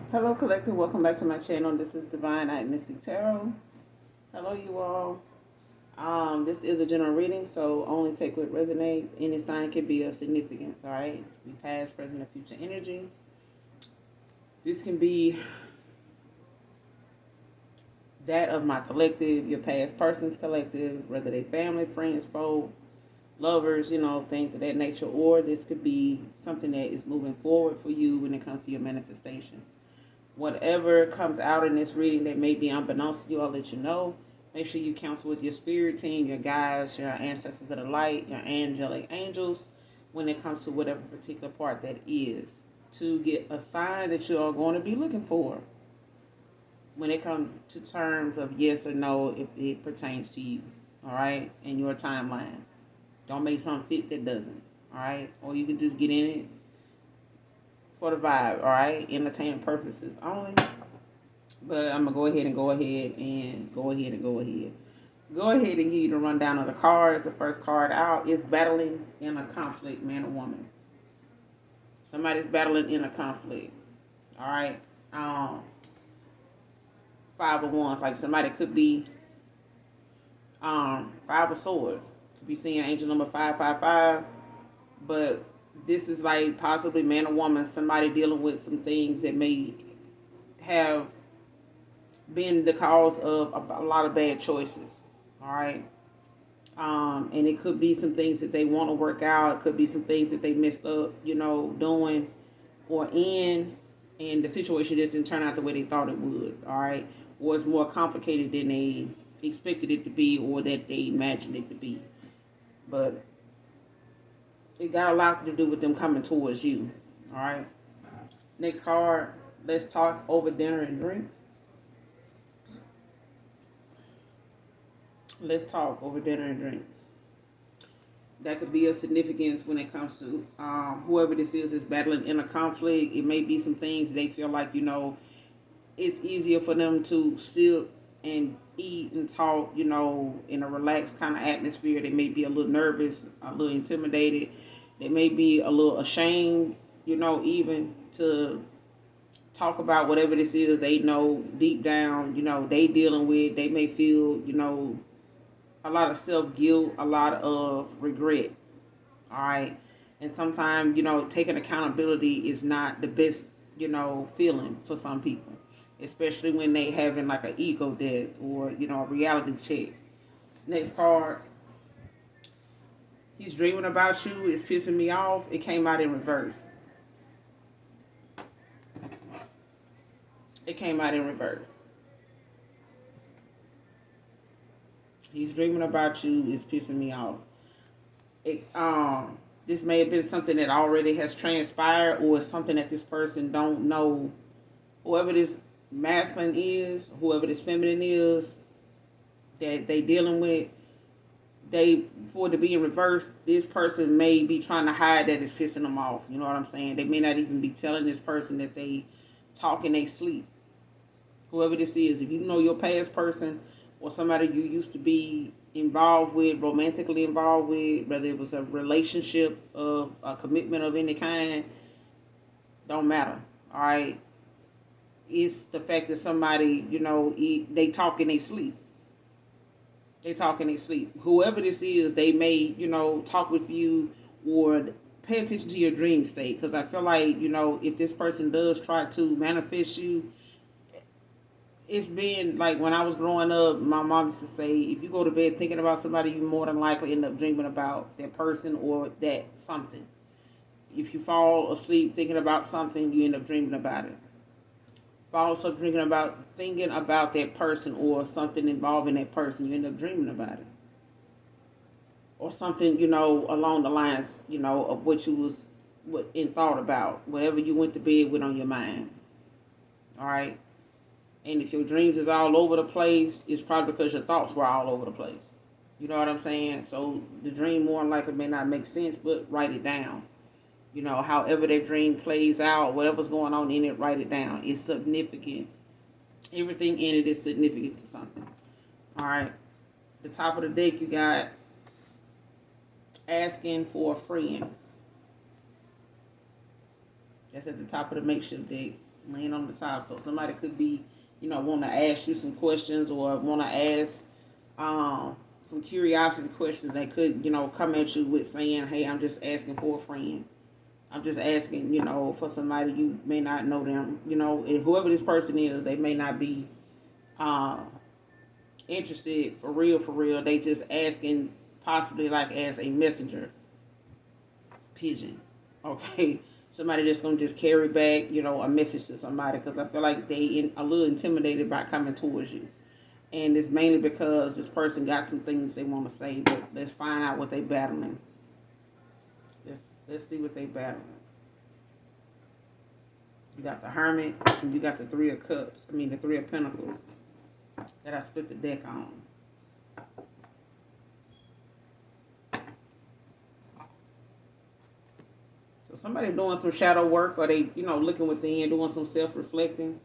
Hello, collective. Welcome back to my channel. This is Divine Eye Mystic Tarot. Hello, you all. This is a general reading, so only take what resonates. Any sign can be of significance. All right, it can be past, present, or future energy. This can be that of my collective, your past person's collective, whether they family, friends, foe, lovers, things of that nature, or this could be something that is moving forward for you when it comes to your manifestations. Whatever comes out in this reading that may be unbeknownst to you, I'll let you know. Make sure you counsel with your spirit team, your guides, your ancestors of the light, your angelic angels, when it comes to whatever particular part that is, to get a sign that you are going to be looking for when it comes to terms of yes or no if it pertains to you, all right, in your timeline. Don't make something fit that doesn't, all right? Or you can just get in it for the vibe, all right? Entertainment purposes only. But I'm going to go ahead and go ahead. Go ahead and give you the rundown of the cards. The first card out is battling in a conflict, man or woman. Somebody's battling in a conflict. All right. Five of Wands. Like somebody could be Five of Swords. Could be seeing angel number 555. But this is like possibly man or woman, somebody dealing with some things that may have been the cause of a lot of bad choices. All right. And it could be some things that they want to work out. It could be some things that they messed up, doing or in, and the situation just didn't turn out the way they thought it would. All right. Or it's more complicated than they expected it to be or that they imagined it to be. But it got a lot to do with them coming towards you. All right. Next card. Let's talk over dinner and drinks. Let's talk over dinner and drinks. That could be of significance when it comes to whoever this is battling in a conflict. It may be some things they feel like, it's easier for them to sit and eat and talk, in a relaxed kind of atmosphere. They may be a little nervous, a little intimidated. They may be a little ashamed, even to talk about whatever this is they know deep down, they dealing with. They may feel, a lot of self-guilt, a lot of regret. All right. And sometimes, taking accountability is not the best, feeling for some people, especially when they having like an ego death or, a reality check. Next card. He's dreaming about you. It's pissing me off. It came out in reverse. It came out in reverse. He's dreaming about you. It's pissing me off. This may have been something that already has transpired, or something that this person don't know. Whoever this masculine is, whoever this feminine is, that they dealing with, for it to be in reverse, this person may be trying to hide that it's pissing them off. You know what I'm saying? They may not even be telling this person that they talk in they sleep. Whoever this is, if you know your past person or somebody you used to be involved with, romantically involved with, whether it was a relationship of a commitment of any kind, don't matter. All right. It's the fact that somebody, they talk in they sleep. They talk in they sleep. Whoever this is, they may, talk with you or pay attention to your dream state. Because I feel like, if this person does try to manifest you, it's been like when I was growing up, my mom used to say, if you go to bed thinking about somebody, you more than likely end up dreaming about that person or that something. If you fall asleep thinking about something, you end up dreaming about it. Fall asleep thinking about that person or something involving that person, you end up dreaming about it. Or something, along the lines, of what you was in thought about, whatever you went to bed with on your mind. All right. And if your dreams is all over the place, it's probably because your thoughts were all over the place. You know what I'm saying? So the dream more than likely may not make sense, but write it down. However that dream plays out, whatever's going on in it, write it down. It's significant. Everything in it is significant to something. All right. The top of the deck, you got asking for a friend. That's at the top of the makeshift deck. laying on the top. So somebody could be, want to ask you some questions or want to ask some curiosity questions. They could, come at you with saying, hey, I'm just asking for a friend. I'm just asking, for somebody. You may not know them. And whoever this person is, they may not be interested for real, for real. They just asking possibly like as a messenger pigeon. Okay. Somebody that's going to just carry back, a message to somebody, because I feel like they a little intimidated by coming towards you. And it's mainly because this person got some things they want to say, but let's find out what they battling. Let's see what they battling. You got the Hermit, and you got the Three of Cups. The Three of Pentacles that I split the deck on. So somebody doing some shadow work, or they, looking within, doing some self-reflecting.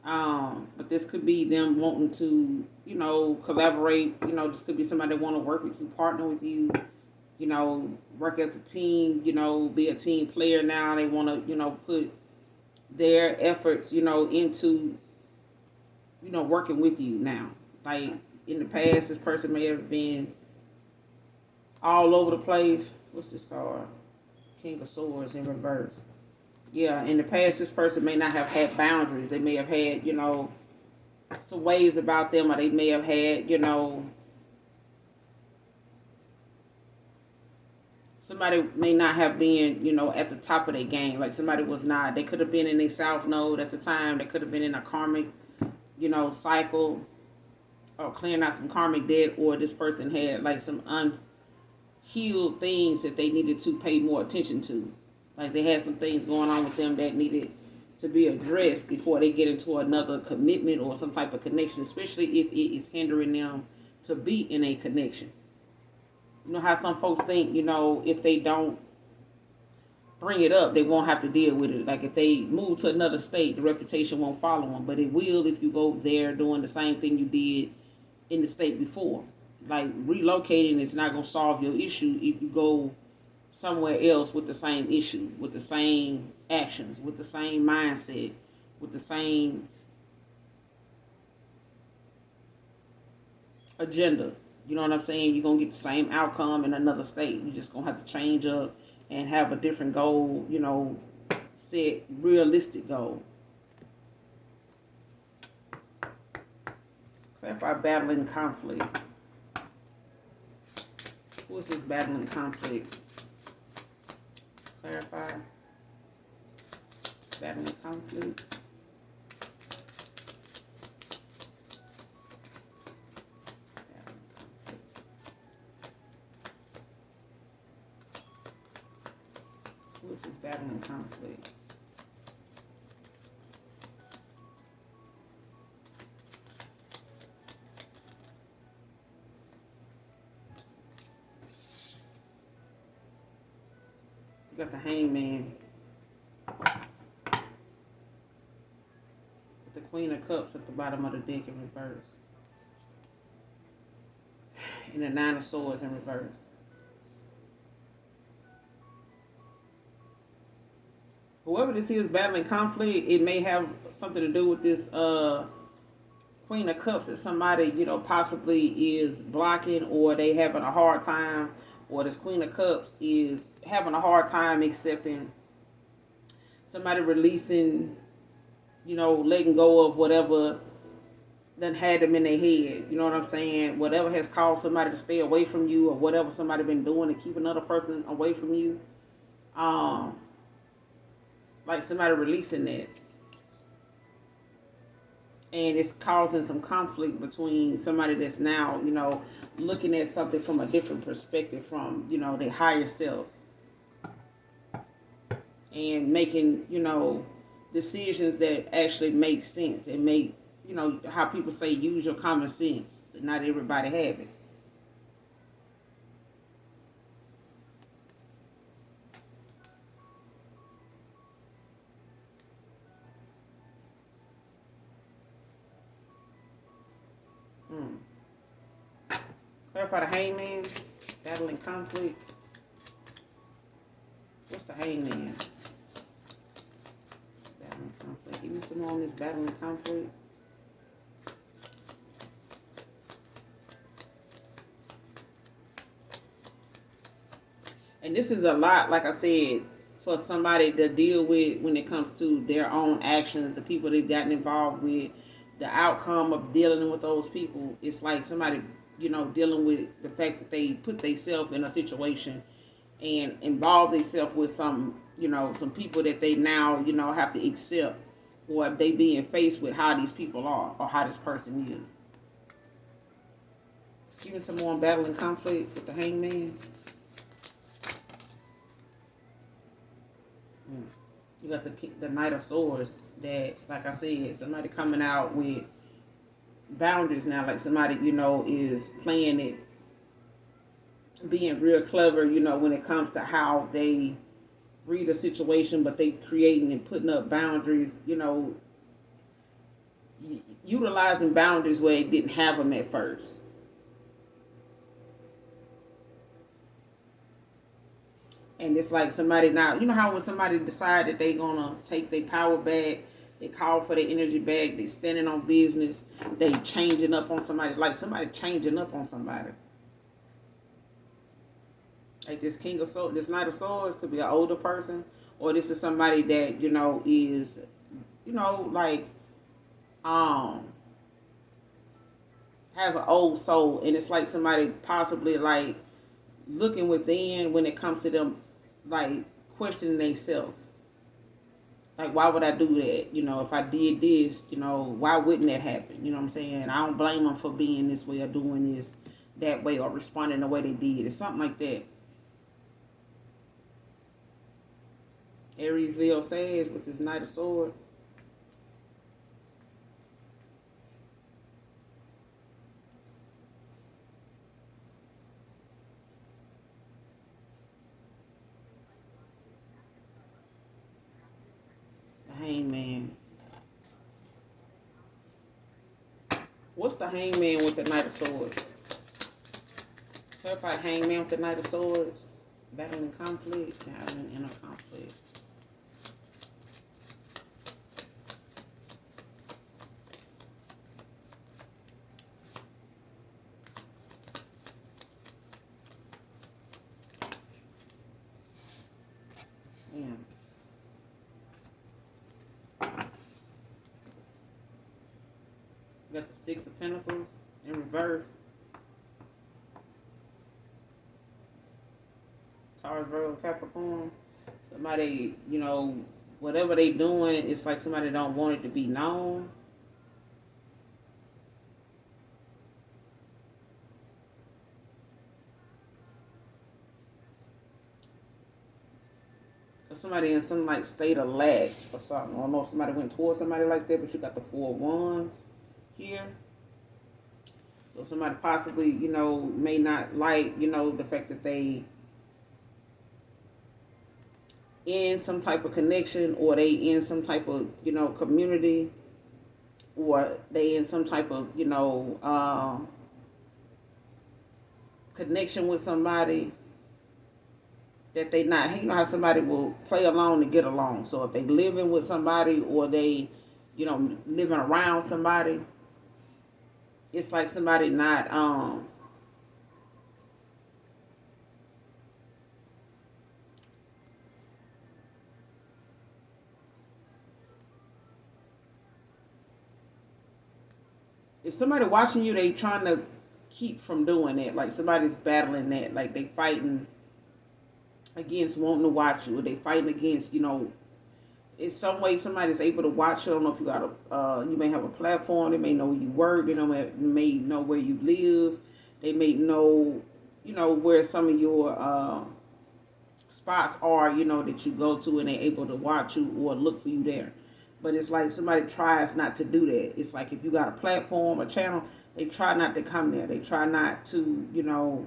But this could be them wanting to, collaborate. This could be somebody that want to work with you, partner with you, work as a team, be a team player now. They want to, put their efforts, into, working with you now. Like in the past, this person may have been all over the place. What's this card? King of Swords in reverse. Yeah, in the past, this person may not have had boundaries. They may have had, some ways about them, or they may have had, somebody may not have been, at the top of their game. Like somebody was not. They could have been in a south node at the time. They could have been in a karmic, cycle, or clearing out some karmic debt, or this person had like some unhealed things that they needed to pay more attention to. Like they had some things going on with them that needed to be addressed before they get into another commitment or some type of connection, especially if it is hindering them to be in a connection. You know how some folks think, if they don't bring it up, they won't have to deal with it. Like if they move to another state, the reputation won't follow them. But it will if you go there doing the same thing you did in the state before. Like relocating is not going to solve your issue if you go somewhere else with the same issue, with the same actions, with the same mindset, with the same agenda. You know what I'm saying? You're going to get the same outcome in another state. You're just going to have to change up and have a different goal, set realistic goal. Clarify battling conflict. Who is this battling conflict? Clarify. Battling conflict. Who is this battling conflict? You got the Hangman. With the Queen of Cups at the bottom of the deck in reverse. And the Nine of Swords in reverse. Whoever this is battling conflict, it may have something to do with this Queen of Cups that somebody, possibly is blocking, or they having a hard time, or this Queen of Cups is having a hard time accepting somebody releasing, letting go of whatever that had them in their head. You know what I'm saying? Whatever has caused somebody to stay away from you, or whatever somebody been doing to keep another person away from you. Like somebody releasing that. And it's causing some conflict between somebody that's now, looking at something from a different perspective from, their higher self. And making, decisions that actually make sense and make, how people say use your common sense. But not everybody have it. Clarify the Hangman. Battling conflict. What's the Hangman? more on this battle and conflict. And this is a lot, like I said, for somebody to deal with when it comes to their own actions, the people they've gotten involved with, the outcome of dealing with those people. It's like somebody, dealing with the fact that they put themselves in a situation and involve themselves with some people that they now, have to accept, or they being faced with how these people are or how this person is. Even some more battling conflict with the hangman. You got the Knight of Swords that, like I said, somebody coming out with boundaries now. Like somebody, is playing it, being real clever, when it comes to how they read a situation, but they creating and putting up boundaries, utilizing boundaries where it didn't have them at first. And it's like somebody now, how when somebody decide that they gonna take their power back, they call for their energy back, they standing on business, they changing up on somebody. It's like somebody changing up on somebody. Like this King of Swords, this Knight of Swords could be an older person, or this is somebody that, is, like, has an old soul, and it's like somebody possibly like looking within when it comes to them, like questioning themselves. Like, why would I do that? If I did this, why wouldn't that happen? You know what I'm saying? I don't blame them for being this way or doing this that way or responding the way they did. It's something like that. Aries, Leo, Sag with his Knight of Swords. Hangman. What's the Hangman with the Knight of Swords? Clarify Hangman with the Knight of Swords. Battling conflict, having inner conflict. Damn. We got the Six of Pentacles in reverse. Taurus, Virgo, Capricorn. Somebody, whatever they doing, it's like somebody don't want it to be known. Or somebody in some like state of lack or something. I don't know if somebody went towards somebody like that, but you got the Four of Wands here. So somebody possibly, may not like, the fact that they in some type of connection, or they in some type of, community, or they in some type of, connection with somebody that they not. How somebody will play along to get along. So if they living with somebody, or they, living around somebody, it's like somebody not if somebody watching you, they trying to keep from doing that. Like somebody's battling that. Like they fighting against wanting to watch you, or they fighting against, in some way somebody's able to watch you. I don't know if you got you may have a platform. They may know where you work. They may know where you live. They may know, where some of your spots are, that you go to, and they're able to watch you or look for you there. But it's like somebody tries not to do that. It's like if you got a platform, a channel, they try not to come there. They try not to,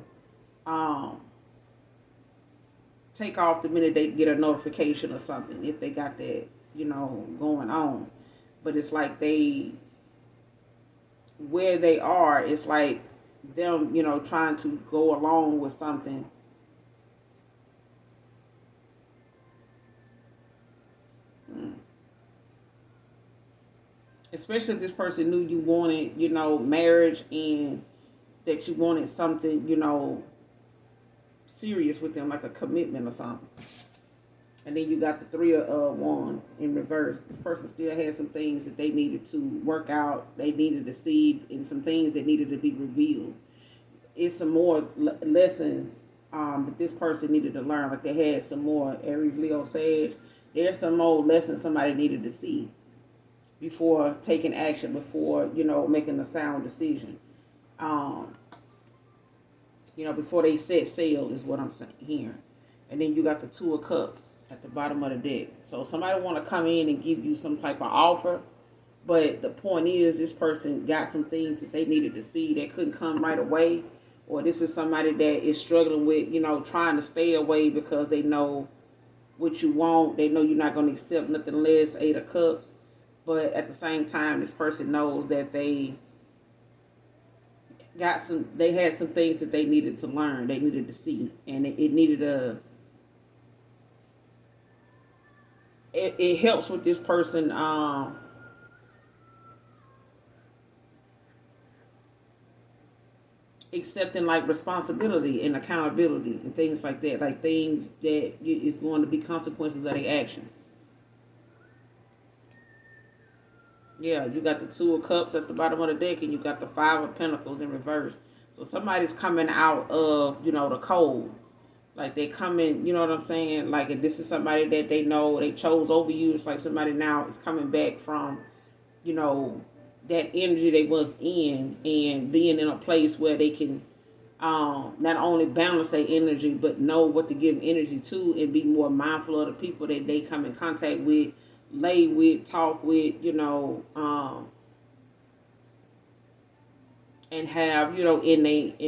take off the minute they get a notification or something, if they got that, going on. But it's like where they are, it's like them, trying to go along with something. Especially if this person knew you wanted, marriage, and that you wanted something, serious with them, like a commitment or something. And then you got the three of wands in reverse. This person still had some things that they needed to work out. They needed to see, and some things that needed to be revealed. It's some more lessons that this person needed to learn. Like they had some more Aries, Leo, Sage. There's some more lessons somebody needed to see before taking action, before making a sound decision. Um, before they set sail is what I'm saying here. And then you got the Two of Cups at the bottom of the deck. So somebody want to come in and give you some type of offer, but the point is this person got some things that they needed to see that couldn't come right away, or this is somebody that is struggling with, trying to stay away because they know what you want. They know you're not going to accept nothing less, Eight of Cups. But at the same time, this person knows that they had some things that they needed to learn, they needed to see, and it needed it helps with this person accepting like responsibility and accountability and things like that, like things that is going to be consequences of their actions. Yeah, you got the Two of Cups at the bottom of the deck, and you got the Five of Pentacles in reverse. So somebody's coming out of, the cold. Like they coming, you know what I'm saying? Like if this is somebody that they know they chose over you, it's like somebody now is coming back from, you know, that energy they was in and being in a place where they can not only balance their energy but know what to give energy to and be more mindful of the people that they come in contact with, lay with, talk with, and have, in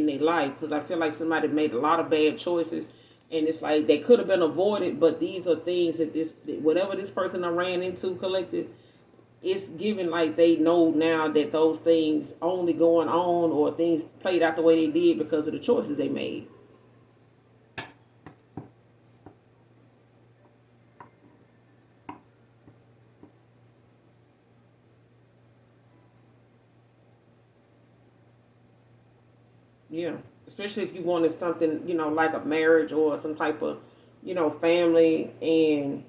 their life. Because I feel like somebody made a lot of bad choices, and it's like they could have been avoided, but these are things that whatever this person I ran into collective, it's given like they know now that those things only going on, or things played out the way they did because of the choices they made. Yeah, especially if you wanted something, like a marriage or some type of, family, and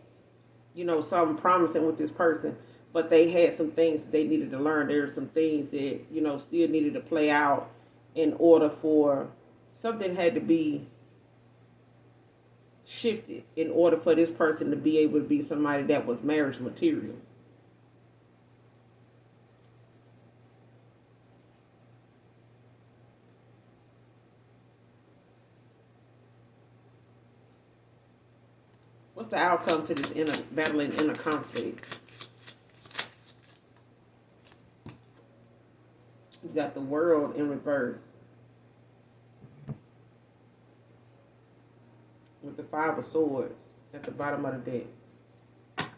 something promising with this person, but they had some things that they needed to learn. There are some things that still needed to play out in order for something had to be shifted in order for this person to be able to be somebody that was marriage material. What's the outcome to this inner battling inner conflict? You got the World in reverse with the Five of Swords at the bottom of the deck.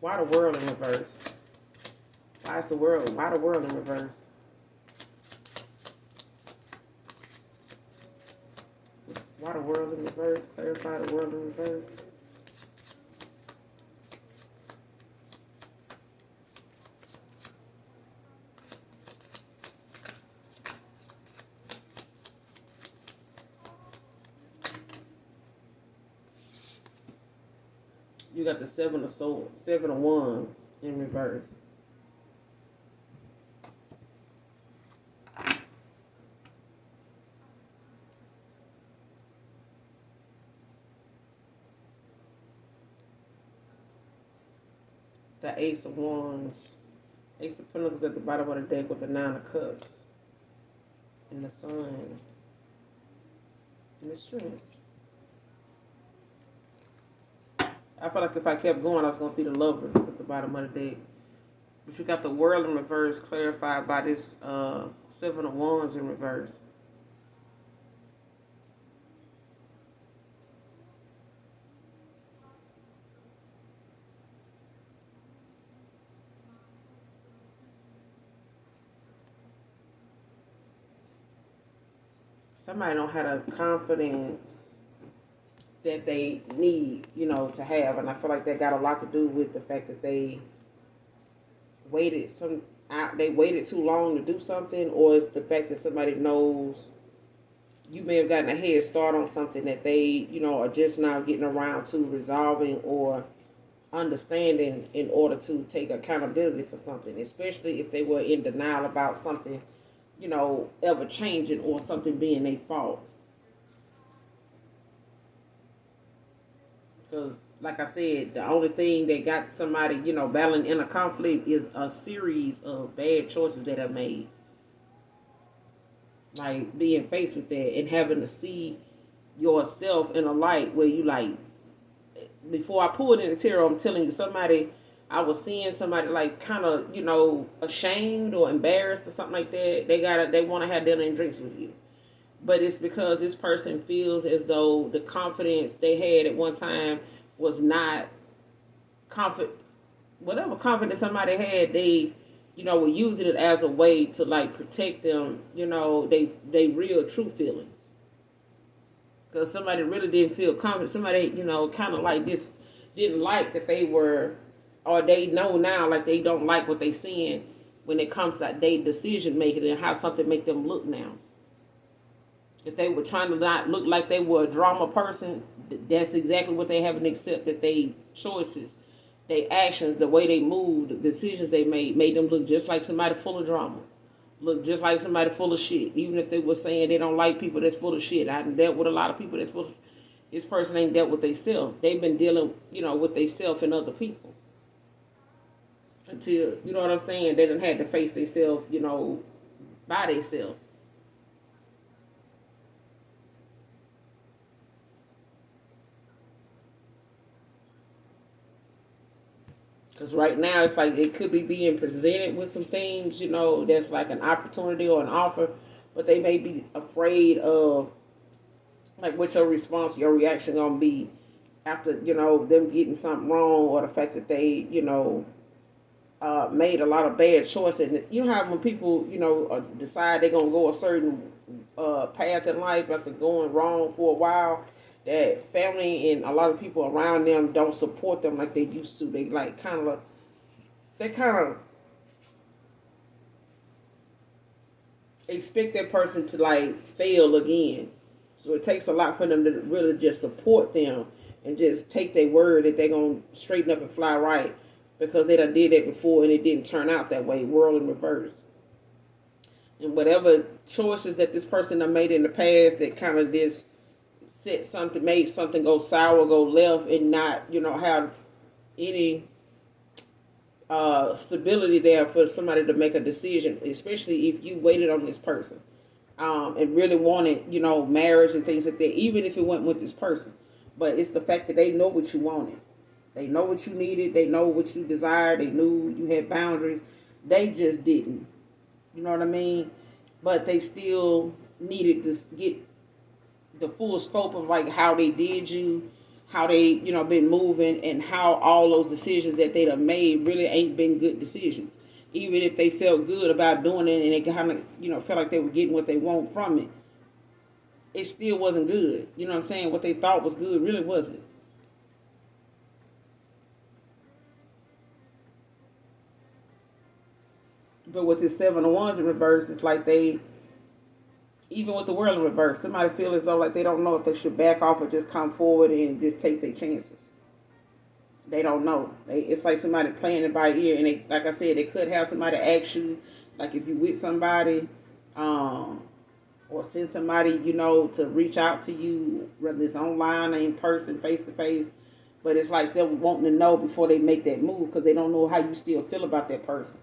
Why the World in reverse? Why the World in reverse? Why the World in reverse? Clarify the World in reverse. You got the Seven of Swords, Seven of Wands in reverse. The Ace of Wands, Ace of Pentacles at the bottom of the deck with the Nine of Cups, and the Sun, and the Strength. I feel like if I kept going, I was going to see the Lovers at the bottom of the deck. But you got the World in reverse, clarified by this Seven of Wands in reverse. Somebody don't have the confidence that they need, to have. And I feel like that got a lot to do with the fact that waited some they waited too long to do something, or it's the fact that somebody knows you may have gotten a head start on something that they, are just now getting around to resolving or understanding in order to take accountability for something, especially if they were in denial about something, ever changing or something being a fault. Because, like I said, the only thing that got somebody, battling in a conflict is a series of bad choices that are made. Like being faced with that and having to see yourself in a light where you like, before I pulled in the tarot, I'm telling you, I was seeing somebody like kind of, ashamed or embarrassed or something like that. They want to have dinner and drinks with you. But it's because this person feels as though the confidence they had at one time was not confident. Whatever confidence somebody had, they, were using it as a way to like protect them, they real true feelings. Because somebody really didn't feel confident. Somebody, kind of like this, didn't like that they were, or they know now like they don't like what they seeing when it comes to their decision making and how something make them look now. If they were trying to not look like they were a drama person, that's exactly what they haven't accepted. They choices, they actions, the way they moved, the decisions they made them look just like somebody full of drama. Look just like somebody full of shit. Even if they were saying they don't like people that's full of shit. I done dealt with a lot of people that's full of. This person ain't dealt with themselves. They've been dealing, with themselves and other people. Until, you know what I'm saying, they done had to face themselves, by themselves. Because right now it's like it could be being presented with some things, that's like an opportunity or an offer, but they may be afraid of like what your response, your reaction gonna be after, them getting something wrong, or the fact that they, made a lot of bad choices. And you know how when people, decide they're gonna go a certain path in life after going wrong for a while, that family and a lot of people around them don't support them like they used to. They like kind of expect that person to like fail again. So it takes a lot for them to really just support them and just take their word that they're gonna straighten up and fly right, because they done did that before and it didn't turn out that way. World in reverse. And whatever choices that this person done made in the past that kind of just made something go sour, go left, and not, have any stability there for somebody to make a decision, especially if you waited on this person and really wanted, marriage and things like that, even if it went with this person. But it's the fact that they know what you wanted. They know what you needed. They know what you desired. They knew you had boundaries. They just didn't. You know what I mean? But they still needed to get the full scope of like how they did you, how they, been moving, and how all those decisions that they done made really ain't been good decisions. Even if they felt good about doing it and they kind of, felt like they were getting what they want from it, it still wasn't good. You know what I'm saying? What they thought was good really wasn't. But with this Seven of Wands in reverse, it's like they, even with the World in reverse, somebody feel as though like they don't know if they should back off or just come forward and just take their chances. They don't know. It's like somebody playing it by ear, and they, like I said, they could have somebody ask you, like if you with somebody, or send somebody, to reach out to you, whether it's online or in person, face to face. But it's like they're wanting to know before they make that move, because they don't know how you still feel about that person.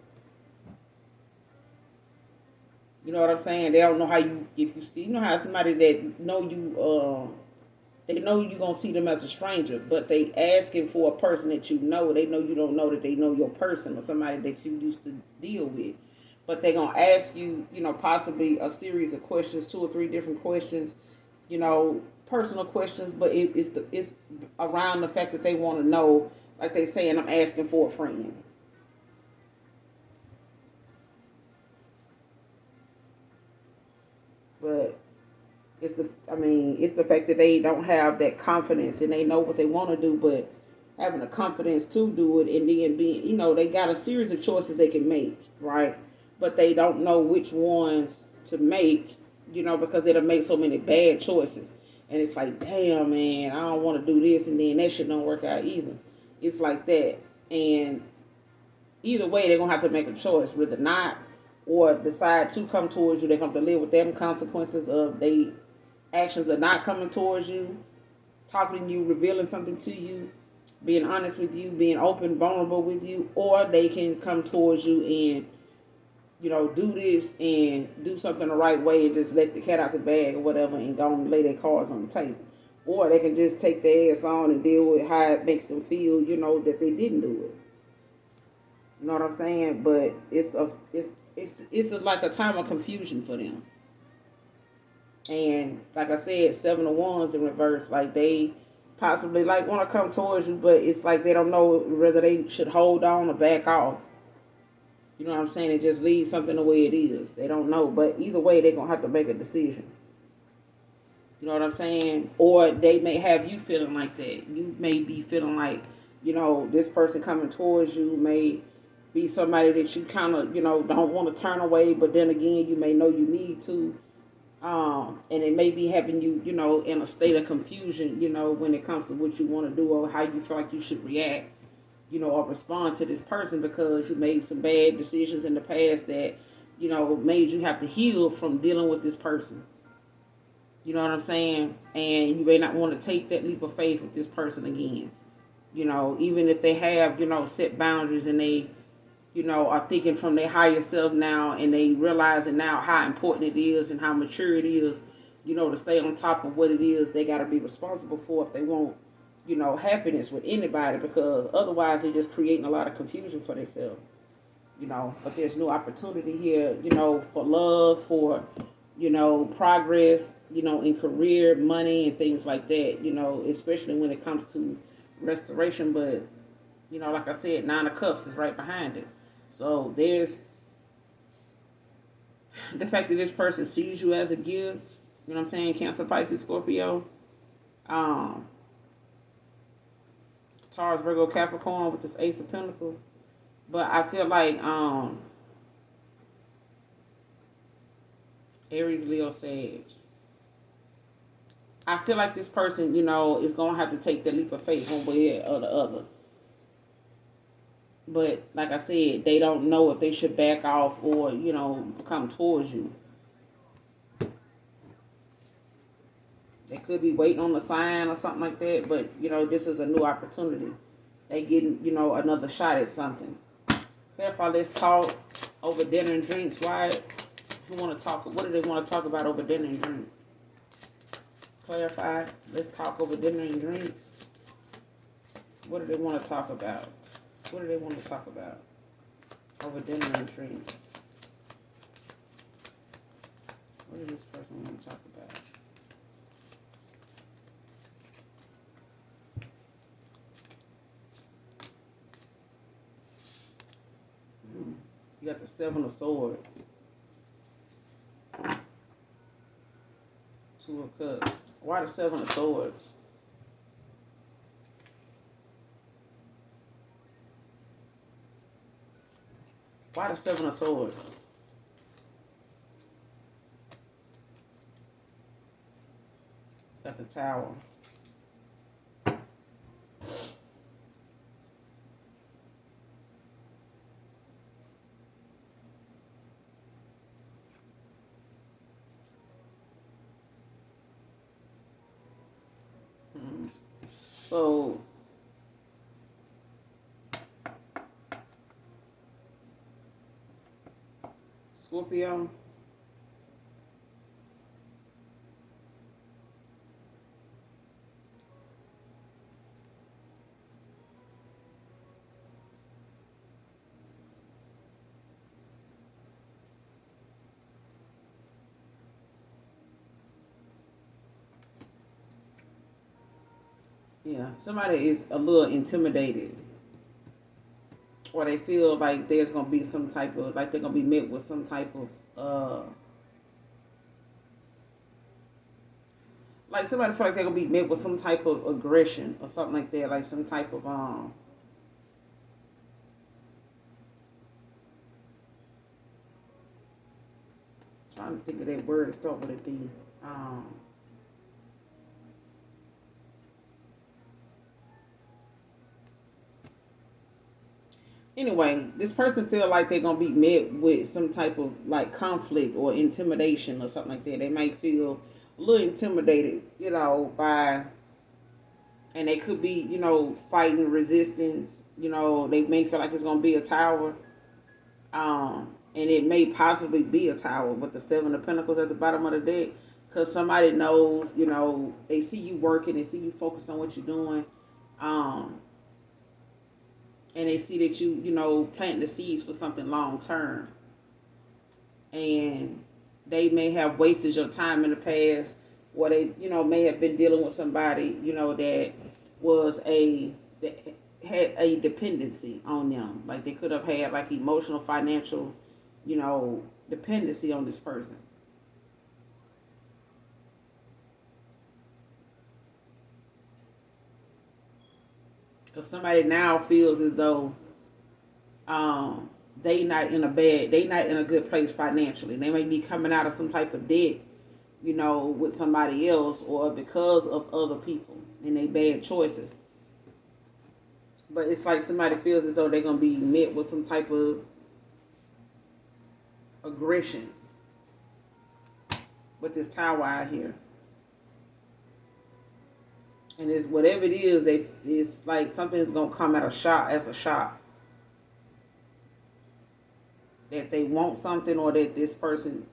You know what I'm saying? They don't know how you, if you see, how somebody that know you, they know you gonna see them as a stranger, but they asking for a person that you know. They know you don't know that they know your person or somebody that you used to deal with, but they gonna ask you, possibly a series of questions, 2 or 3 different questions, personal questions, but it's around the fact that they want to know, like they saying, I'm asking for a friend. But It's the fact that they don't have that confidence and they know what they want to do, but having the confidence to do it, and then being, they got a series of choices they can make, right? But they don't know which ones to make, because they don't make so many bad choices. And it's like, damn, man, I don't want to do this, and then that shit don't work out either. It's like that. And either way, they're going to have to make a choice, whether not, or decide to come towards you. They come to live with them consequences of they actions are not coming towards you, talking to you, revealing something to you, being honest with you, being open, vulnerable with you, or they can come towards you and, do this and do something the right way and just let the cat out the bag or whatever and go and lay their cards on the table. Or they can just take their ass on and deal with how it makes them feel, that they didn't do it. You know what I'm saying? But like a time of confusion for them. And like I said, 7 of Wands in reverse, like they possibly like want to come towards you, but it's like they don't know whether they should hold on or back off. You know what I'm saying? And just leave something the way it is. They don't know, but either way, they're gonna have to make a decision. You know what I'm saying? Or they may have you feeling like that. You may be feeling like, this person coming towards you may be somebody that you kind of, don't want to turn away, but then again, you may know you need to. And it may be having you, in a state of confusion, when it comes to what you want to do or how you feel like you should react, or respond to this person because you made some bad decisions in the past that, made you have to heal from dealing with this person. You know what I'm saying? And you may not want to take that leap of faith with this person again. Even if they have, set boundaries and they, are thinking from their higher self now and they realizing now how important it is and how mature it is, to stay on top of what it is they got to be responsible for if they want, happiness with anybody, because otherwise they're just creating a lot of confusion for themselves. But there's no opportunity here, for love, for, progress, in career, money, and things like that, especially when it comes to restoration. But, like I said, 9 of Cups is right behind it. So there's the fact that this person sees you as a gift, you know what I'm saying? Cancer, Pisces, Scorpio, Taurus, Virgo, Capricorn with this Ace of Pentacles. But I feel like Aries, Leo, Sag. I feel like this person, is going to have to take the leap of faith one way or the other. But like I said, they don't know if they should back off or, come towards you. They could be waiting on a sign or something like that. But, this is a new opportunity. They getting, another shot at something. Clarify, let's talk over dinner and drinks. Why? Who want to talk? What do they want to talk about over dinner and drinks? Clarify, let's talk over dinner and drinks. What do they want to talk about? What do they want to talk about over dinner and drinks? What does this person want to talk about? You got the 7 of Swords. 2 of Cups. Why the 7 of Swords? Why the 7 of Swords? Got the Tower. So Scorpio, yeah, somebody is a little intimidated, or they feel like there's gonna be some type of, like they're gonna be met with some type of Like somebody feel like they're gonna be met with some type of aggression or something like that, like some type of trying to think of that word, start with a D. Um anyway, this person feel like they're gonna be met with some type of like conflict or intimidation or something like that. They might feel a little intimidated, by, and they could be, fighting resistance. They may feel like it's gonna be a tower, and it may possibly be a tower with the Seven of Pentacles at the bottom of the deck, because somebody knows, they see you working, they see you focused on what you're doing, um, and they see that you plant the seeds for something long term, and they may have wasted your time in the past, or they may have been dealing with somebody that was that had a dependency on them, like they could have had like emotional, financial, dependency on this person. Because somebody now feels as though they not in a good place financially. They may be coming out of some type of debt, with somebody else, or because of other people and they bad choices. But it's like somebody feels as though they're gonna be met with some type of aggression with this tower out here. And it's whatever it is, it's like something's gonna come at a shot as a shot. That they want something, or that this person,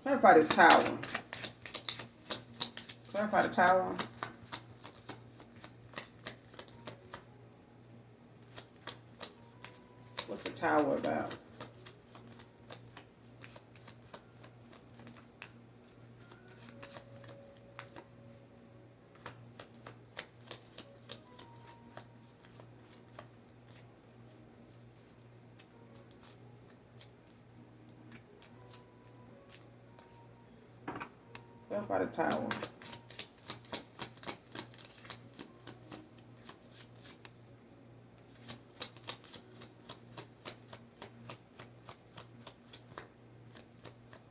clarify this tower. Clarify the tower. What's the tower about? Clarify the tower.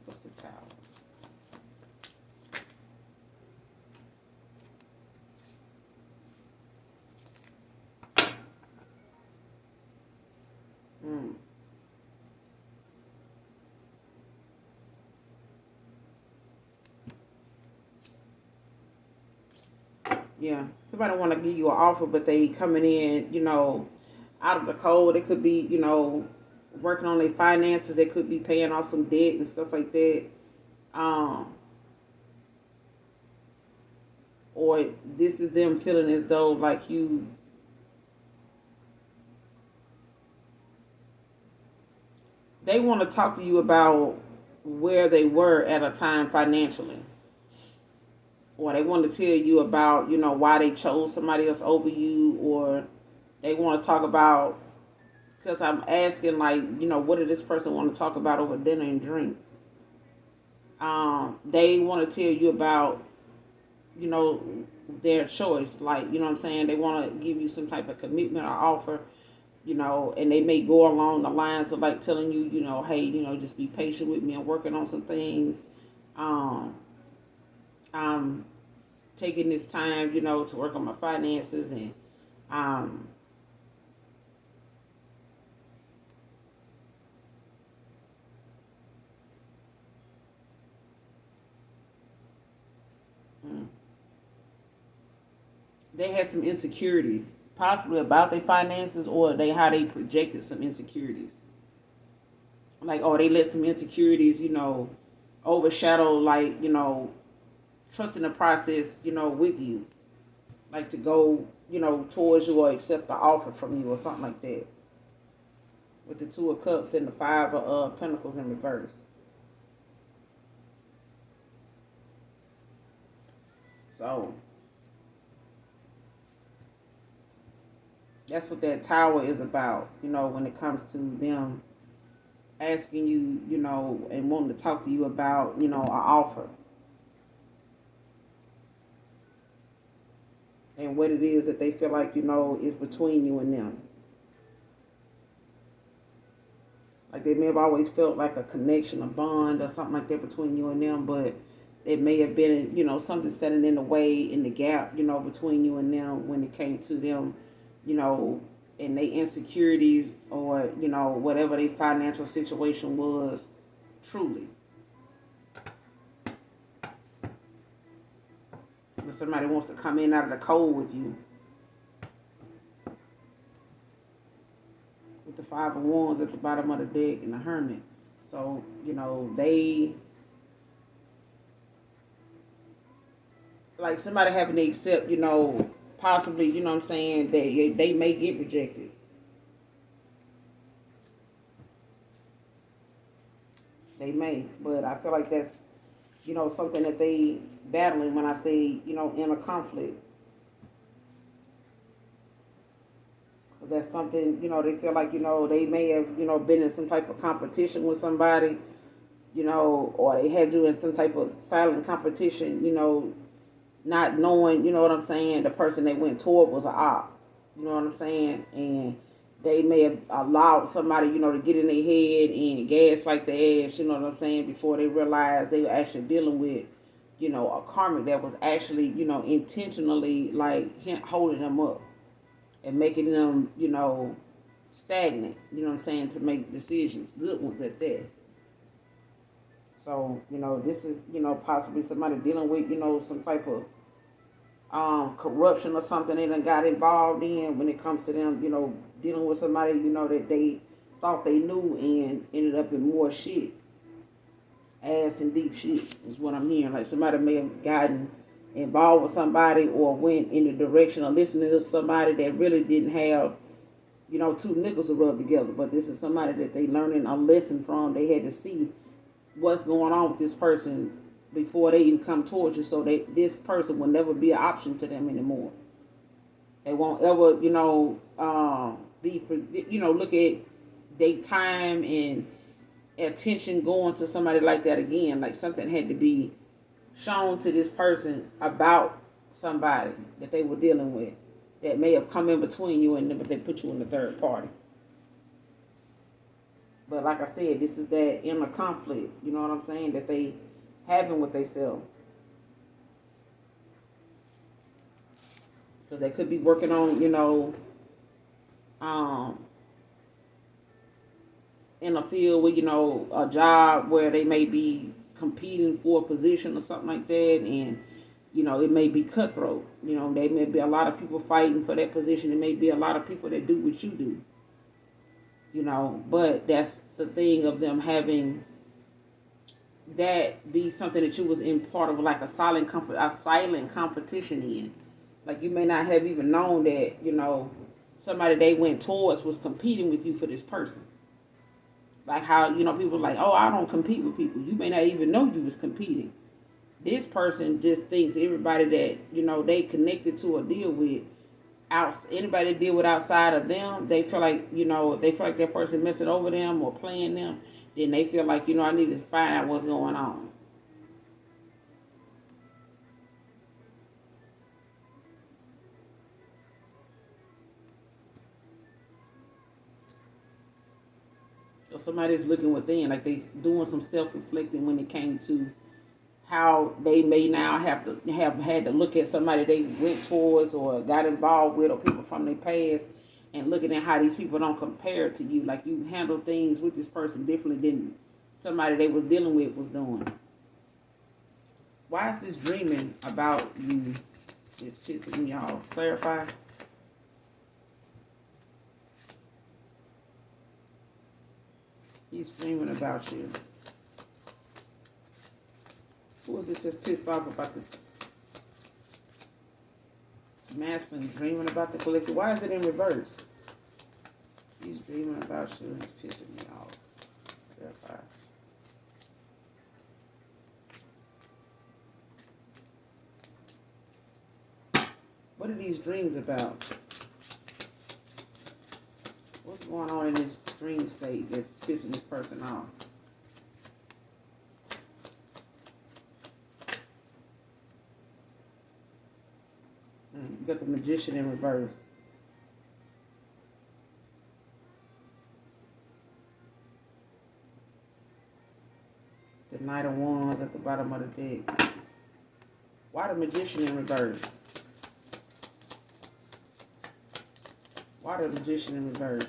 What's the tower? Yeah, somebody want to give you an offer, but they coming in, out of the cold. They could be, working on their finances. They could be paying off some debt and stuff like that. Um, or this is them feeling as though like they want to talk to you about where they were at a time financially, or they want to tell you about why they chose somebody else over you, or they want to talk about, because I'm asking like what did this person want to talk about over dinner and drinks. They want to tell you about you know their choice, like what I'm saying, they want to give you some type of commitment or offer, and they may go along the lines of like telling you, hey, just be patient with me. I'm working on some things. Um, I'm taking this time, to work on my finances, and um, mm, they had some insecurities, possibly about their finances, or how they projected some insecurities. Like, oh, they let some insecurities, overshadow, like, trusting the process, with you, like to go, towards you or accept the offer from you or something like that. With the Two of Cups and the Five of Pentacles in reverse. So that's what that tower is about, when it comes to them asking you, and wanting to talk to you about, an offer. and what it is that they feel like, is between you and them. Like they may have always felt like a connection, a bond, or something like that between you and them, but it may have been, something standing in the way, in the gap, between you and them when it came to them, and their insecurities or, whatever their financial situation was, truly. If somebody wants to come in out of the cold with you, with the Five of Wands at the bottom of the deck and the Hermit. So, they, like somebody having to accept, possibly, what I'm saying, that they may get rejected. They may, but I feel like that's, something that they battling when I say, in a conflict. That's something, they feel like, they may have, been in some type of competition with somebody, or they had you in some type of silent competition, not knowing, what I'm saying, the person they went toward was an op. You know what I'm saying? And they may have allowed somebody, to get in their head and gaslight the ass, you know what I'm saying, before they realized they were actually dealing with, a karmic that was actually, intentionally, like, holding them up and making them, stagnant, you know what I'm saying, to make decisions, good ones at that. So, this is, possibly somebody dealing with, some type of corruption or something they done got involved in when it comes to them, dealing with somebody, that they thought they knew and ended up in more shit. Ass and deep shit is what I'm hearing. Like somebody may have gotten involved with somebody or went in the direction of listening to somebody that really didn't have, two nickels to rub together. But this is somebody that they learning a lesson from. They had to see what's going on with this person before they even come towards you. So this person will never be an option to them anymore. They won't ever, look at their time and attention going to somebody like that again. Like something had to be shown to this person about somebody that they were dealing with that may have come in between you and them, but they put you in the third party. But like I said, this is that inner conflict, you know what I'm saying, that they having with themselves. Because they could be working on, in a field with, a job where they may be competing for a position or something like that, and, it may be cutthroat. There may be a lot of people fighting for that position. There may be a lot of people that do what you do. But that's the thing of them having that be something that you was in part of, like a silent competition in. Like you may not have even known that, somebody they went towards was competing with you for this person. Like how, people are like, oh, I don't compete with people. You may not even know you was competing. This person just thinks everybody that, they connected to or deal with, anybody that deal with outside of them, they feel like, if they feel like that person messing over them or playing them, then they feel like, I need to find out what's going on. So somebody's looking within, like they doing some self-reflecting when it came to how they may now have had to look at somebody they went towards or got involved with or people from their past and looking at how these people don't compare to you. Like you handle things with this person differently than somebody they was dealing with was doing. Why is this dreaming about you is pissing me off? Clarify. He's dreaming about you. Who is this that's pissed off about this? Masculine dreaming about the collective. Why is it in reverse? He's dreaming about you and it's pissing me off. Verify. What are these dreams about? What's going on in this dream state that's pissing this person off? got the Magician in reverse. The Knight of Wands at the bottom of the deck. Why the Magician in reverse? Why the Magician in reverse?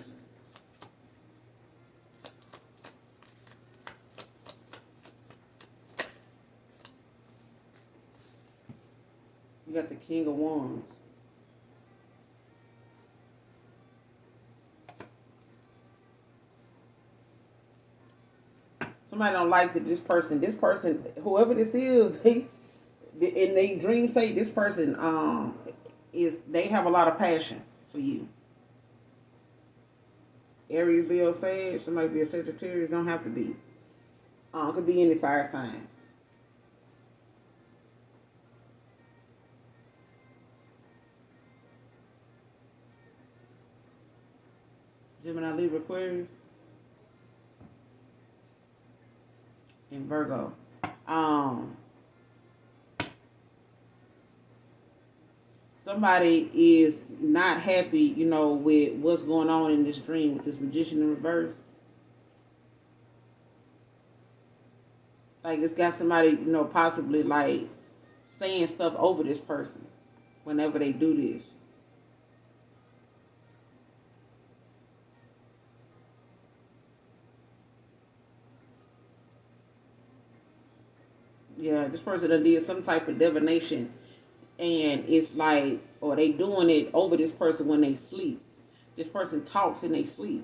You got the King of Wands. Somebody don't like that this person, whoever this is, they in their dream state, this person they have a lot of passion for you. Aries, Leo, Sage, somebody be a Sagittarius, don't have to be. Could be any fire sign. Gemini, Libra, Aquarius, and Virgo. Somebody is not happy, with what's going on in this dream with this Magician in reverse. Like, it's got somebody, possibly like saying stuff over this person whenever they do this. Yeah, this person done did some type of divination, and it's like, or they doing it over this person when they sleep. This person talks in they sleep,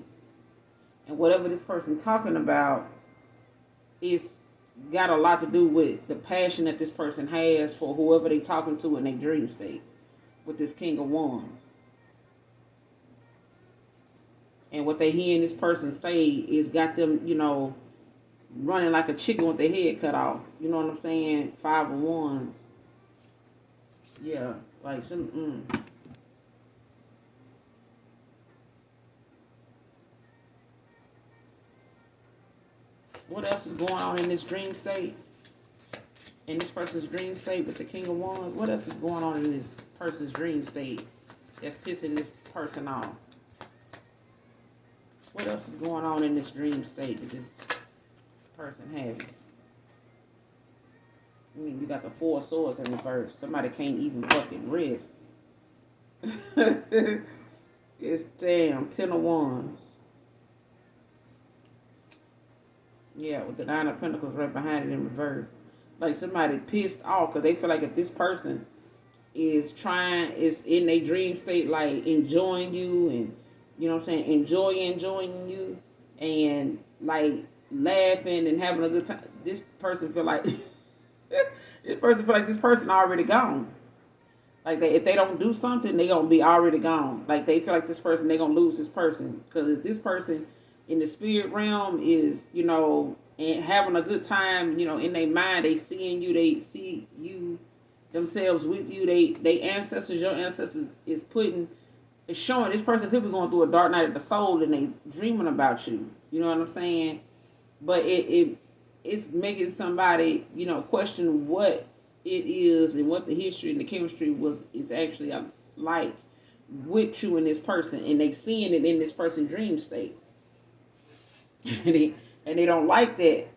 and whatever this person talking about is got a lot to do with the passion that this person has for whoever they talking to in their dream state with this King of Wands. And what they hearing this person say is got them, running like a chicken with their head cut off. You know what I'm saying? 5 of Wands. Yeah, like some. What else is going on in this dream state? In this person's dream state with the King of Wands? What else is going on in this person's dream state that's pissing this person off? What else is going on in this dream state that this person having? You got the 4 of Swords in reverse. Somebody can't even fucking rest. It's damn 10 of Wands. Yeah, with the 9 of Pentacles right behind it in reverse. Like somebody pissed off because they feel like if this person is in their dream state, like enjoying you and, enjoying you and like laughing and having a good time, this person feel like this person already gone. Like if they don't do something, they gonna be already gone. Like they feel like this person, they gonna lose this person. Because if this person in the spirit realm is, and having a good time, in their mind, they seeing you, they see you themselves with you. They ancestors, your ancestors is showing this person could be going through a dark night of the soul and they dreaming about you. You know what I'm saying? But it's making somebody, question what it is and what the history and the chemistry is actually like with you and this person, and they seeing it in this person's dream state. and they don't like that.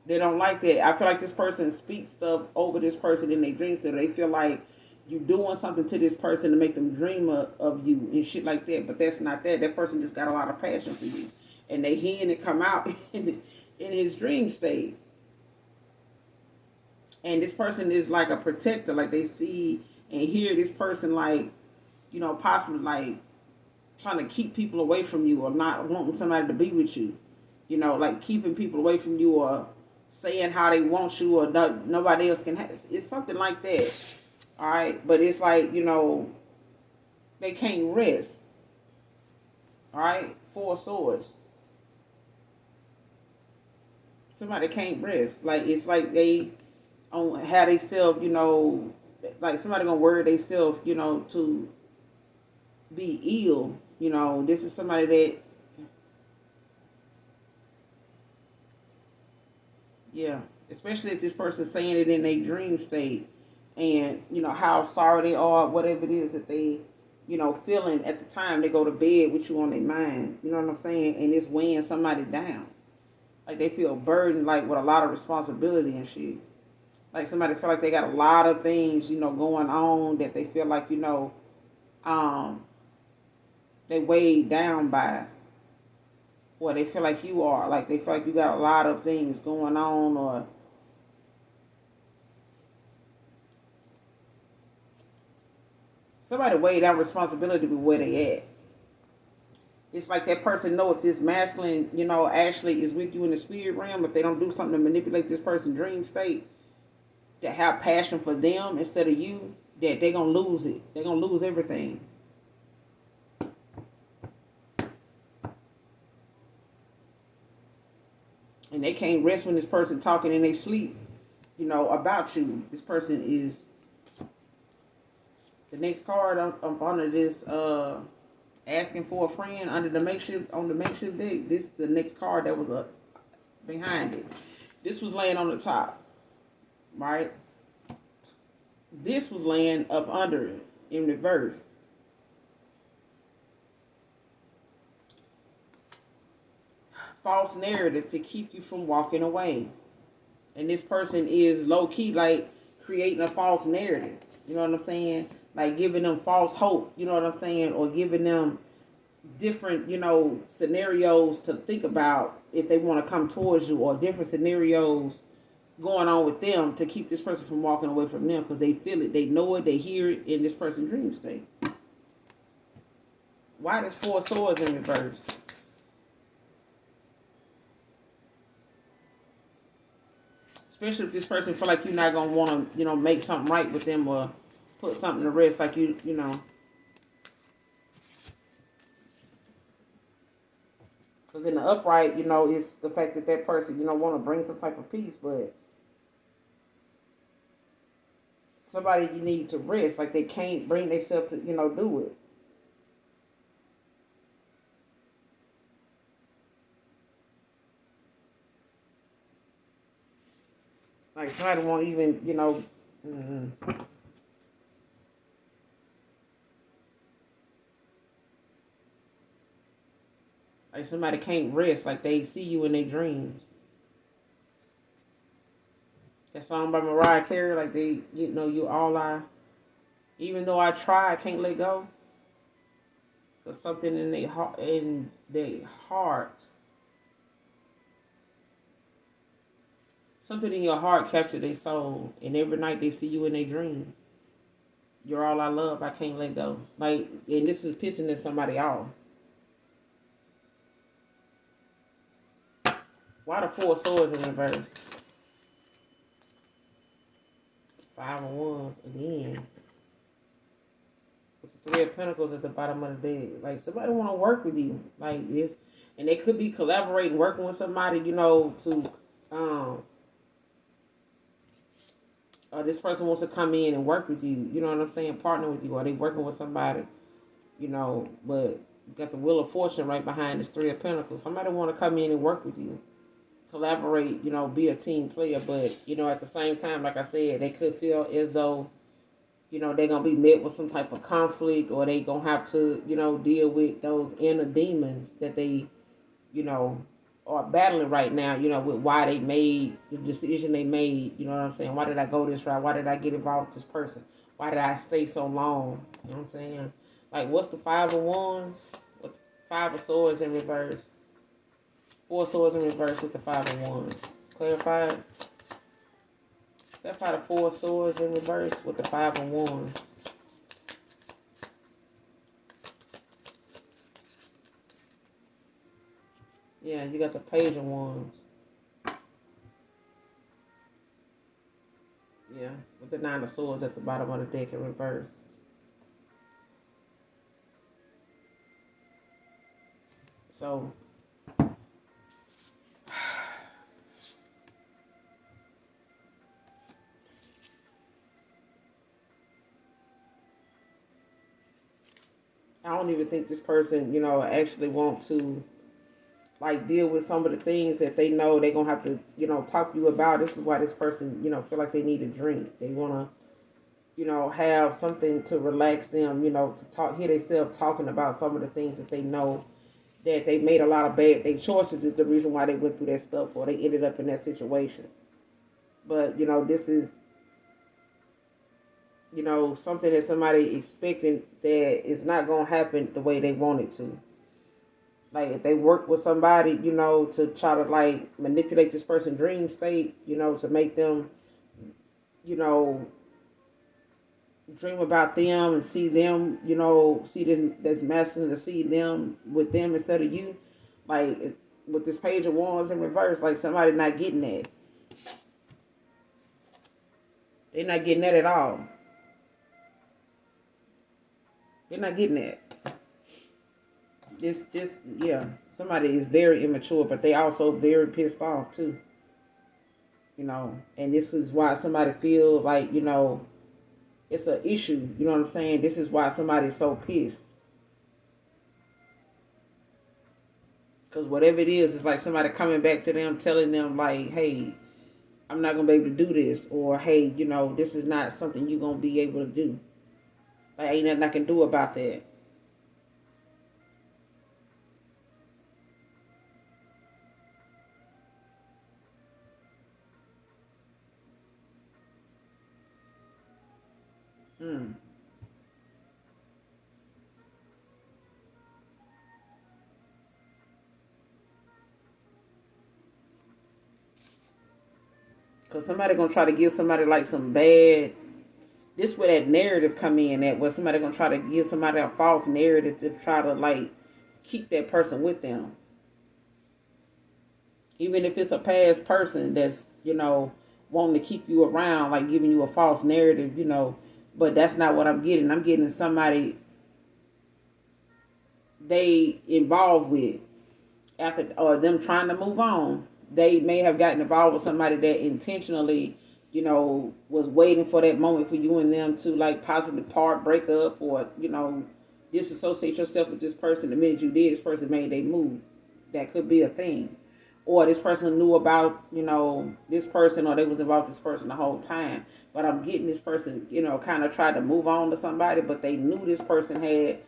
They don't like that. I feel like this person speaks stuff over this person in their dream state. They feel like you doing something to this person to make them dream of you and shit like that. But that's not that. That person just got a lot of passion for you, and they hearing it come out in his dream state. And this person is like a protector. Like they see and hear this person like, possibly like trying to keep people away from you or not wanting somebody to be with you. Like keeping people away from you or saying how they want you or nobody else can have. It's something like that. All right. But it's like, they can't rest. All right. 4 of Swords. Somebody can't rest. Like it's like they on how they self, like somebody gonna worry they self, to be ill. This is somebody that, yeah, especially if this person's saying it in a dream state, and how sorry they are, whatever it is that they feeling at the time they go to bed with you on their mind. You know what I'm saying? And it's weighing somebody down. Like they feel burdened, like with a lot of responsibility and shit. Like somebody feel like they got a lot of things going on that they feel like um they weighed down by, or they feel like you are, like they feel like you got a lot of things going on, or somebody weighed down responsibility with where they at. It's like that person know if this masculine, actually is with you in the spirit realm, if they don't do something to manipulate this person's dream state, to have passion for them instead of you, that they're gonna lose it. They're gonna lose everything. And they can't rest when this person talking in their sleep, about you. This person is the next card up under this asking for a friend under the makeshift on the makeshift deck. This the next card that was up behind it. This was laying on the top, right? This was laying up under it in reverse. False narrative to keep you from walking away. And this person is low key like creating a false narrative. You know what I'm saying? Like giving them false hope. You know what I'm saying? Or giving them different, scenarios to think about if they want to come towards you, or different scenarios going on with them to keep this person from walking away from them, because they feel it, they know it, they hear it in this person's dream state. Why does Four of Swords in reverse? Especially if this person feel like you're not gonna want to, make something right with them, or put something to rest, like you know. Because in the upright, it's the fact that that person, want to bring some type of peace, but somebody you need to rest, like they can't bring themselves to, do it. Like somebody won't even, like somebody can't rest, like they see you in their dreams. That song by Mariah Carey, like they, you all I, even though I try, I can't let go. There's something in their heart. Something in your heart captured their soul, and every night they see you in their dream. You're all I love. I can't let go. Like, and this is pissing somebody off. Why the Four of Swords in reverse? Five of Wands again. With the Three of Pentacles at the bottom of the deck. Like somebody want to work with you. Like this, and they could be collaborating, working with somebody, to this person wants to come in and work with you. You know what I'm saying? Partner with you. Or they working with somebody, but you got the Wheel of Fortune right behind this Three of Pentacles. Somebody want to come in and work with you. Collaborate, be a team player. But, at the same time, like I said, they could feel as though, they're going to be met with some type of conflict, or they going to have to, deal with those inner demons that they, are battling right now, with why they made the decision they made. You know what I'm saying? Why did I go this route? Why did I get involved with this person? Why did I stay so long? You know what I'm saying? Like, what's the Five of Wands? What, Five of Swords in reverse. Four of Swords in reverse with the Five of Wands. Clarified? Clarify the Four of Swords in reverse with the Five of Wands. Yeah, you got the Page of Wands. Yeah, with the Nine of Swords at the bottom of the deck in reverse. So, I don't even think this person, actually want to like deal with some of the things that they know they're gonna have to, talk to you about. This is why this person, feel like they need a drink. They wanna have something to relax them, to hear themselves talking about some of the things that they know that they made a lot of bad, their choices is the reason why they went through that stuff or they ended up in that situation. But, this is, something that somebody expecting that is not going to happen the way they want it to. Like if they work with somebody, to try to like manipulate this person's dream state, to make them, you know, dream about them and see them, see this masculine to see them with them instead of you. Like with this page of wands in reverse, like somebody not getting that. They're not getting that at all. They're not getting that. Yeah. Somebody is very immature, but they also very pissed off too. And this is why somebody feel like, it's an issue. You know what I'm saying? This is why somebody's so pissed. Because whatever it is, it's like somebody coming back to them, telling them like, hey, I'm not going to be able to do this. Or, hey, this is not something you're going to be able to do. Like, ain't nothing I can do about that. Because somebody going to try to give somebody like some bad. This where that narrative come in at, where somebody going to try to give somebody a false narrative to try to like keep that person with them. Even if it's a past person that's, wanting to keep you around, like giving you a false narrative, but that's not what I'm getting. I'm getting somebody they involved with after or them trying to move on. They may have gotten involved with somebody that intentionally, was waiting for that moment for you and them to like possibly part, break up, or, disassociate yourself with this person. The minute you did, this person made a move. That could be a thing. Or this person knew about, this person, or they was involved with this person the whole time. But I'm getting this person, kind of tried to move on to somebody, but they knew this person had,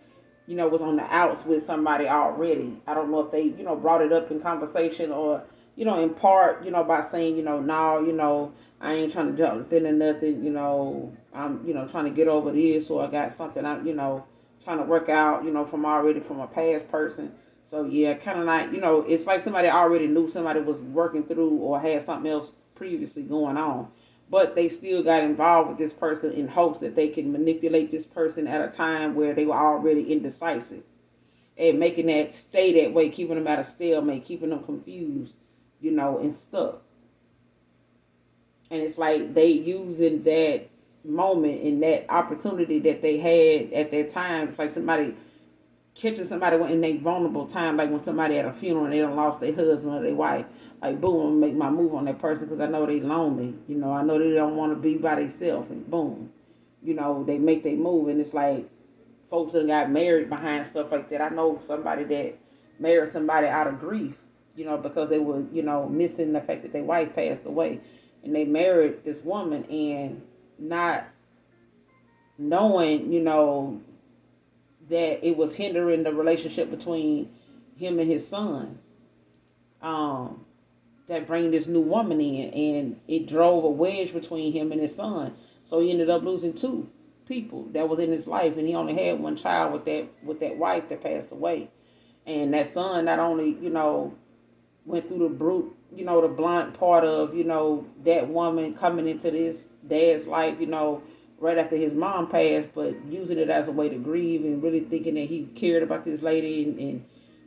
was on the outs with somebody already. I don't know if they, brought it up in conversation or, in part, by saying, no, I ain't trying to jump into nothing, I'm, trying to get over this, or I got something I'm, trying to work out, from a past person. So yeah, kind of like, it's like somebody already knew somebody was working through or had something else previously going on. But they still got involved with this person in hopes that they can manipulate this person at a time where they were already indecisive. And making that stay that way, keeping them at a stalemate, keeping them confused, and stuck. And it's like they using that moment and that opportunity that they had at that time. It's like somebody catching somebody in a vulnerable time, like when somebody at a funeral and they done lost their husband or their wife. Like, boom, I'm gonna make my move on that person because I know they lonely. I know they don't want to be by themselves, and boom, they make their move. And it's like folks that got married behind stuff like that. I know somebody that married somebody out of grief, because they were, missing the fact that their wife passed away. And they married this woman and not knowing, that it was hindering the relationship between him and his son. That bring this new woman in, and it drove a wedge between him and his son. So he ended up losing two people that was in his life, and he only had one child with that wife that passed away. And that son not only, went through the brute, the blunt part of, that woman coming into this dad's life, right after his mom passed, but using it as a way to grieve and really thinking that he cared about this lady and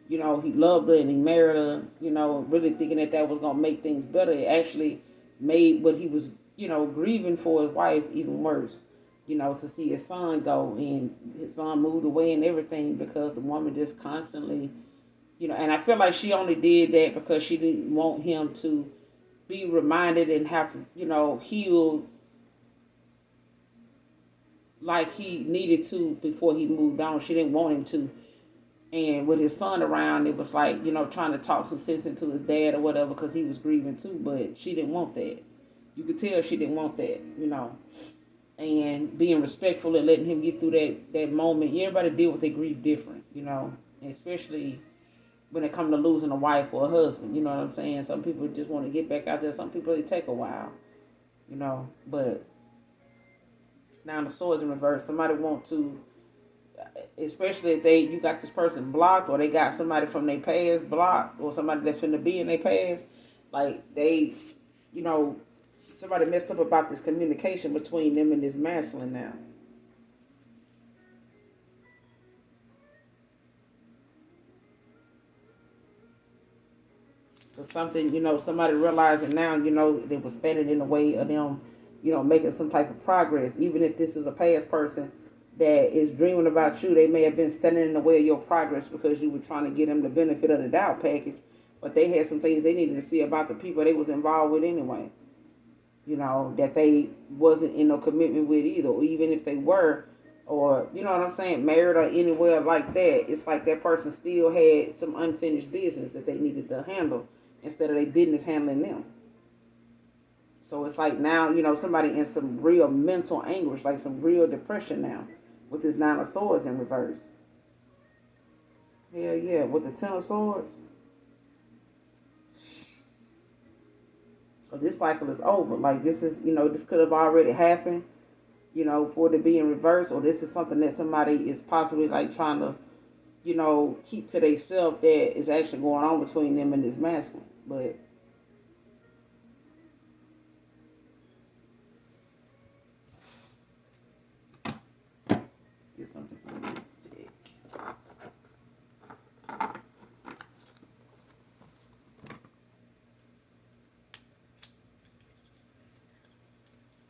he loved her and he married her, really thinking that was going to make things better. It actually made what he was, grieving for his wife even worse, to see his son go, and his son moved away and everything because the woman just constantly, and I feel like she only did that because she didn't want him to be reminded and have to, heal like he needed to before he moved on. She didn't want him to. And with his son around, it was like, trying to talk some sense into his dad or whatever because he was grieving too. But she didn't want that. You could tell she didn't want that, and being respectful and letting him get through that moment. Everybody deal with their grief different, you know, especially when it comes to losing a wife or a husband. You know what I'm saying? Some people just want to get back out there. Some people, it take a while, you know. But now the swords in reverse. Somebody want to, especially if you got this person blocked, or they got somebody from their past blocked, or somebody that's finna be in their past, like they, you know, somebody messed up about this communication between them and this masculine now. Because something, you know, somebody realizing now, you know, they was standing in the way of them, you know, making some type of progress. Even if this is a past person that is dreaming about you, they may have been standing in the way of your progress because you were trying to get them the benefit of the doubt package. But they had some things they needed to see about the people they was involved with anyway. You know, that they wasn't in no commitment with either. Or even if they were, or, you know what I'm saying, married or anywhere like that, it's like that person still had some unfinished business that they needed to handle instead of their business handling them. So it's like now, you know, somebody in some real mental anguish, like some real depression now, with this Nine of Swords in reverse. Hell yeah, with the Ten of Swords. This cycle is over. Like, this is, you know, this could have already happened, you know, for it to be in reverse, or this is something that somebody is possibly like trying to, you know, keep to themselves that is actually going on between them and this masculine. But let's get something from this deck.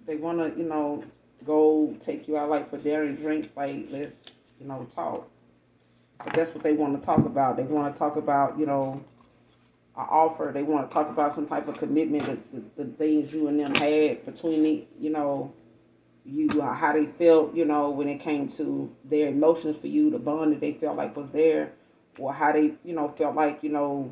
They want to, you know, go take you out like for dinner and drinks, like let's, you know, talk. But that's what they want to talk about. They want to talk about, you know, an offer. They want to talk about some type of commitment, the things you and them had between the, you know, you how they felt, you know, when it came to their emotions for you, the bond that they felt like was there, or how they, you know, felt like, you know,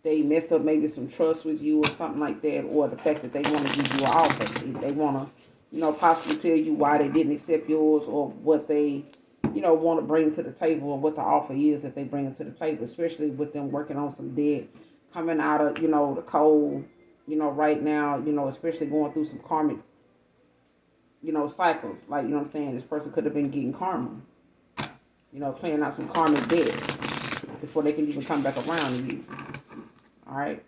they messed up maybe some trust with you or something like that, or the fact that they want to give you an offer. They want to, you know, possibly tell you why they didn't accept yours, or what they, you know, want to bring to the table, or what the offer is that they bring to the table, especially with them working on some debt, coming out of, you know, the cold, you know, right now, you know, especially going through some karmic, you know, cycles. Like, you know what I'm saying? This person could have been getting karma, you know, playing out some karmic debt before they can even come back around to you. All right.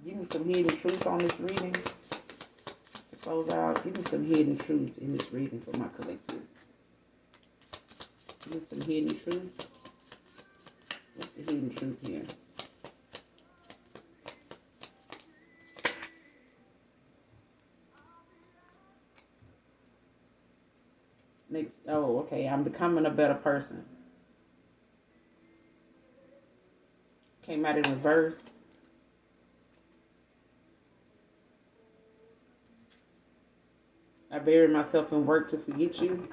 Give me some hidden truth on this reading to close out. Give me some hidden truth in this reading for my collective. Give me some hidden truth. What's the hidden truth here? Next, oh, okay. I'm becoming a better person. Came out in reverse. I buried myself in work to forget you.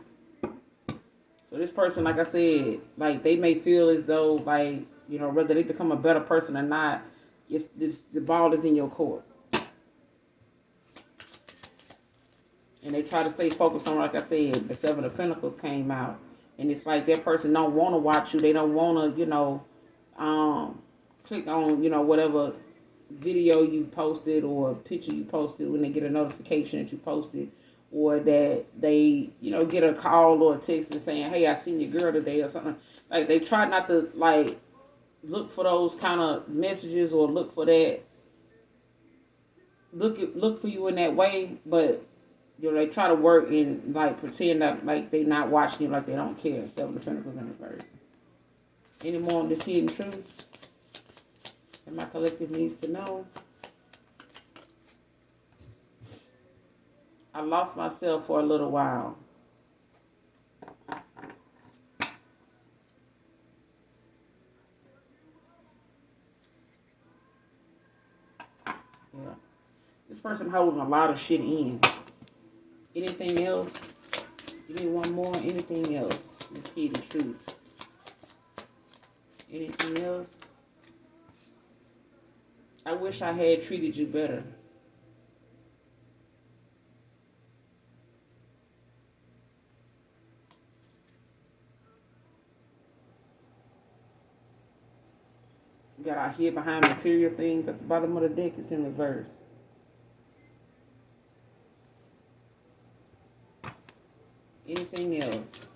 So this person, like I said, like they may feel as though, like, you know, whether they become a better person or not, the ball is in your court. And they try to stay focused on, like I said, the Seven of Pentacles came out. And it's like that person don't want to watch you. They don't want to, you know, click on, you know, whatever video you posted or picture you posted when they get a notification that you posted, or that they, you know, get a call or a text and saying, hey, I seen your girl today or something. Like, they try not to, like, look for those kind of messages, or look for that, look for you in that way, but, you know, they try to work and, like, pretend that, like, they not watching you, like they don't care. Seven of Pentacles in reverse. Any more on this hidden truth that my collective needs to know? I lost myself for a little while. Yeah. This person holding a lot of shit in. Anything else? Give me one more. Anything else? This hidden truth. Anything else? I wish I had treated you better. We got our head behind material things. At the bottom of the deck, it's in reverse. Anything else?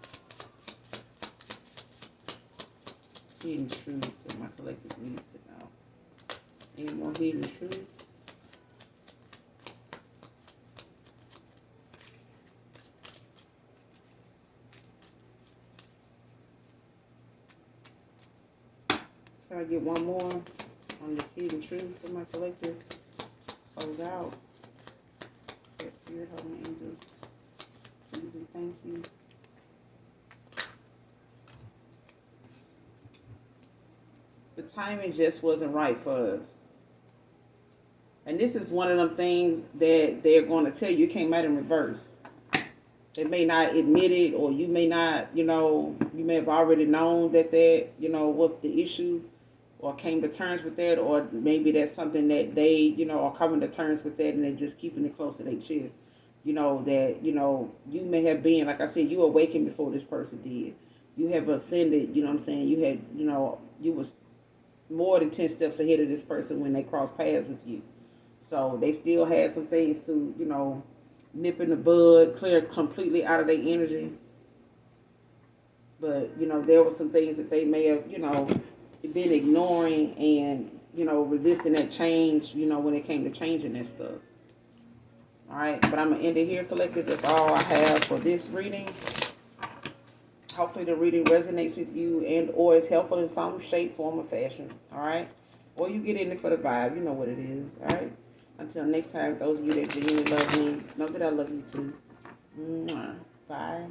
Hidden truth that my collective needs to know. Any more hidden truth? Can I get one more on this hidden truth for my collective? Close out. Yes, Spirit, hold my angels. Please and thank you. The timing just wasn't right for us. And this is one of them things that they're going to tell you. It came out in reverse. They may not admit it, or you may not, you may have already known that was the issue, or came to terms with that, or maybe that's something that they, are coming to terms with that and they're just keeping it close to their chest. That, you may have been, like I said, you awakened before this person did. You have ascended, you had, you was more than 10 steps ahead of this person when they crossed paths with you. So they still had some things to, nip in the bud, clear completely out of their energy. But, there were some things that they may have, been ignoring and, resisting that change, when it came to changing that stuff. All right, but I'm going to end it here, collective. That's all I have for this reading. Hopefully the reading resonates with you and or is helpful in some shape, form, or fashion. All right? Or you get in it for the vibe. You know what it is. All right? Until next time, those of you that genuinely love me, know that I love you too. Mwah. Bye.